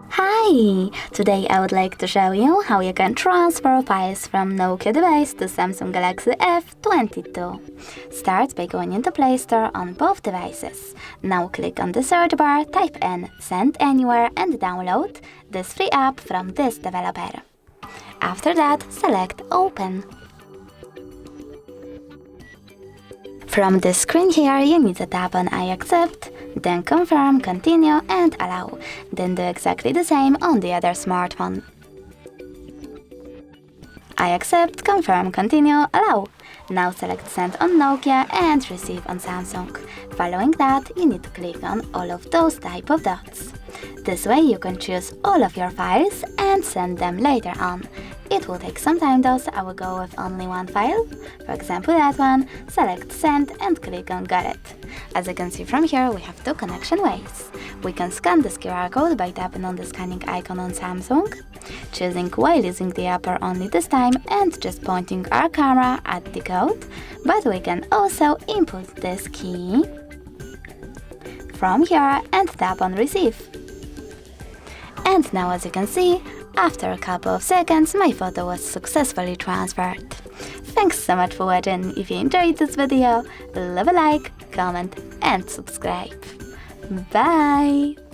Hi! Today I would like to show you how you can transfer files from NOKIA Device to Samsung Galaxy F23. Start by going into Play Store on both devices. Now click on the search bar, type in Send Anywhere and download this free app from this developer. After that, select Open. From this screen here, you need to tap on I accept, then confirm, continue and allow. Then do exactly the same on the other smartphone. I accept, confirm, continue, allow. Now select Send on Nokia and Receive on Samsung. Following that, you need to click on all of those type of dots. This way you can choose all of your files and send them later on. It will take some time though, so I will go with only one file. For example that one, select Send and click on Got It. As you can see from here, we have two connection ways. We can scan this QR code by tapping on the scanning icon on Samsung, choosing while using the app or only this time and just pointing our camera at the code, but we can also input this key from here and tap on Receive. And now as you can see, after a couple of seconds, my photo was successfully transferred. Thanks so much for watching. If you enjoyed this video, leave a like, comment and subscribe. Bye!